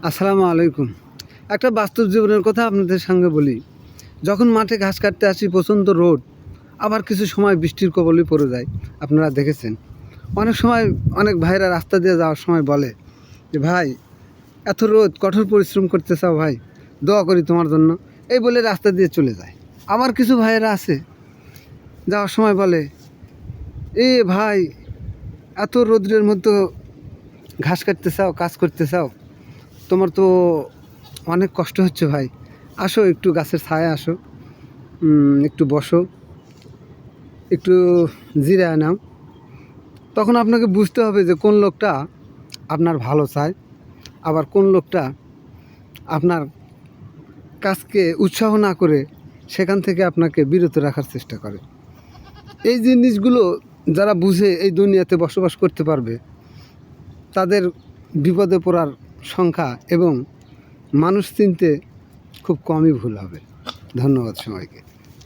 আসসালামু আলাইকুম। একটা বাস্তব জীবনের কথা আপনাদের সঙ্গে বলি। যখন মাঠে ঘাস কাটতে আসি, প্রচণ্ড রোদ, আবার কিছু সময় বৃষ্টির কবলে পড়ে যায়। আপনারা দেখেছেন, অনেক সময় অনেক ভাইরা রাস্তা দিয়ে যাওয়ার সময় বলে যে, ভাই এত রোদ, কঠোর পরিশ্রম করতে চাও ভাই, দোয়া করি তোমার জন্য, এই বলে রাস্তা দিয়ে চলে যায়। আবার কিছু ভাইয়েরা আছে, যাওয়ার সময় বলে, এ ভাই এত রোদ্রের মধ্যে ঘাস কাটতে চাও, কাজ করতে চাও, তোমার তো অনেক কষ্ট হচ্ছে ভাই, আসো একটু গাছের ছায়া আসো, একটু বসো, একটু জিরায় নাও। তখন আপনাকে বুঝতে হবে যে কোন লোকটা আপনার ভালো চায়, আবার কোন লোকটা আপনার কাজকে উৎসাহ না করে সেখান থেকে আপনাকে বিরত রাখার চেষ্টা করে। এই জিনিসগুলো যারা বুঝে এই দুনিয়াতে বসবাস করতে পারবে, তাদের বিপদে পড়ার সংখ্যা এবং মানুষ চিনতে খুব কমই ভুল হবে। ধন্যবাদ সবাইকে।